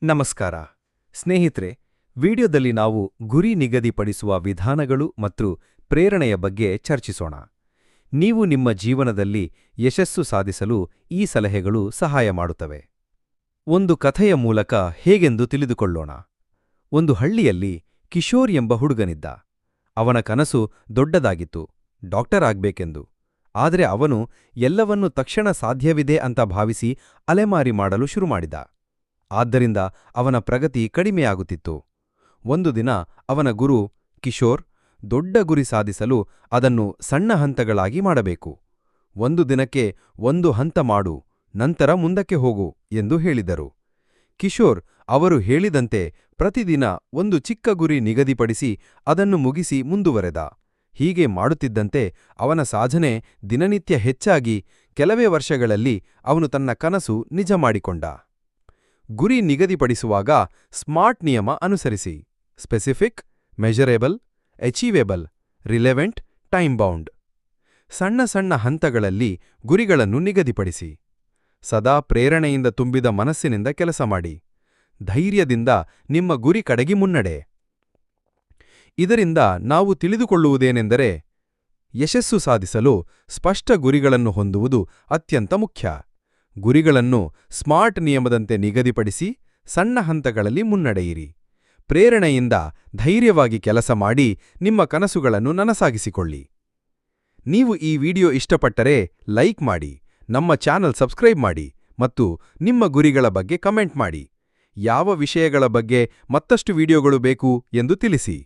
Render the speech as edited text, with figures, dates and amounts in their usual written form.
ನಮಸ್ಕಾರ ಸ್ನೇಹಿತರೆ, ವಿಡಿಯೋದಲ್ಲಿ ನಾವು ಗುರಿ ನಿಗದಿಪಡಿಸುವ ವಿಧಾನಗಳು ಮತ್ತು ಪ್ರೇರಣೆಯ ಬಗ್ಗೆ ಚರ್ಚಿಸೋಣ. ನೀವು ನಿಮ್ಮ ಜೀವನದಲ್ಲಿ ಯಶಸ್ಸು ಸಾಧಿಸಲು ಈ ಸಲಹೆಗಳು ಸಹಾಯ ಮಾಡುತ್ತವೆ. ಒಂದು ಕಥೆಯ ಮೂಲಕ ಹೇಗೆಂದು ತಿಳಿದುಕೊಳ್ಳೋಣ. ಒಂದು ಹಳ್ಳಿಯಲ್ಲಿ ಕಿಶೋರ್ ಎಂಬ ಹುಡುಗನಿದ್ದ. ಅವನ ಕನಸು ದೊಡ್ಡದಾಗಿತ್ತು, ಡಾಕ್ಟರ್ ಆಗ್ಬೇಕೆಂದು. ಆದರೆ ಅವನು ಎಲ್ಲವನ್ನೂ ತಕ್ಷಣ ಸಾಧ್ಯವಿದೆ ಅಂತ ಭಾವಿಸಿ ಅಲೆಮಾರಿ ಮಾಡಲು ಶುರುಮಾಡಿದ. ಆದ್ದರಿಂದ ಅವನ ಪ್ರಗತಿ ಕಡಿಮೆಯಾಗುತ್ತಿತ್ತು. ಒಂದು ದಿನ ಅವನ ಗುರು, ಕಿಶೋರ್, ದೊಡ್ಡ ಗುರಿ ಸಾಧಿಸಲು ಅದನ್ನು ಸಣ್ಣ ಹಂತಗಳಾಗಿ ಮಾಡಬೇಕು. ಒಂದು ದಿನಕ್ಕೆ ಒಂದು ಹಂತ ಮಾಡು, ನಂತರ ಮುಂದಕ್ಕೆ ಹೋಗು ಎಂದು ಹೇಳಿದರು. ಕಿಶೋರ್ ಅವರು ಹೇಳಿದಂತೆ ಪ್ರತಿದಿನ ಒಂದು ಚಿಕ್ಕ ಗುರಿ ನಿಗದಿಪಡಿಸಿ ಅದನ್ನು ಮುಗಿಸಿ ಮುಂದುವರೆದ. ಹೀಗೆ ಮಾಡುತ್ತಿದ್ದಂತೆ ಅವನ ಸಾಧನೆ ದಿನನಿತ್ಯ ಹೆಚ್ಚಾಗಿ ಕೆಲವೇ ವರ್ಷಗಳಲ್ಲಿ ಅವನು ತನ್ನ ಕನಸು ನಿಜ ಮಾಡಿಕೊಂಡ. ಗುರಿ ನಿಗದಿಪಡಿಸುವಾಗ ಸ್ಮಾರ್ಟ್ ನಿಯಮ ಅನುಸರಿಸಿ: specific, measurable, achievable, relevant, time bound. ಸಣ್ಣ ಸಣ್ಣ ಹಂತಗಳಲ್ಲಿ ಗುರಿಗಳನ್ನು ನಿಗದಿಪಡಿಸಿ. ಸದಾ ಪ್ರೇರಣೆಯಿಂದ ತುಂಬಿದ ಮನಸ್ಸಿನಿಂದ ಕೆಲಸ ಮಾಡಿ. ಧೈರ್ಯದಿಂದ ನಿಮ್ಮ ಗುರಿ ಕಡೆಗೆ ಮುನ್ನಡೆ. ಇದರಿಂದ ನಾವು ತಿಳಿದುಕೊಳ್ಳುವುದೇನೆಂದರೆ, ಯಶಸ್ಸು ಸಾಧಿಸಲು ಸ್ಪಷ್ಟ ಗುರಿಗಳನ್ನು ಹೊಂದುವುದು ಅತ್ಯಂತ ಮುಖ್ಯ. ಗುರಿಗಳನ್ನು ಸ್ಮಾರ್ಟ್ ನಿಯಮದಂತೆ ನಿಗದಿಪಡಿಸಿ ಸಣ್ಣ ಹಂತಗಳಲ್ಲಿ ಮುನ್ನಡೆಯಿರಿ. ಪ್ರೇರಣೆಯಿಂದ ಧೈರ್ಯವಾಗಿ ಕೆಲಸ ಮಾಡಿ ನಿಮ್ಮ ಕನಸುಗಳನ್ನು ನನಸಾಗಿಸಿಕೊಳ್ಳಿ. ನೀವು ಈ ವಿಡಿಯೋ ಇಷ್ಟಪಟ್ಟರೆ ಲೈಕ್ ಮಾಡಿ, ನಮ್ಮ ಚಾನಲ್ ಸಬ್ಸ್ಕ್ರೈಬ್ ಮಾಡಿ ಮತ್ತು ನಿಮ್ಮ ಗುರಿಗಳ ಬಗ್ಗೆ ಕಮೆಂಟ್ ಮಾಡಿ. ಯಾವ ವಿಷಯಗಳ ಬಗ್ಗೆ ಮತ್ತಷ್ಟು ವಿಡಿಯೋಗಳು ಬೇಕು ಎಂದು ತಿಳಿಸಿ.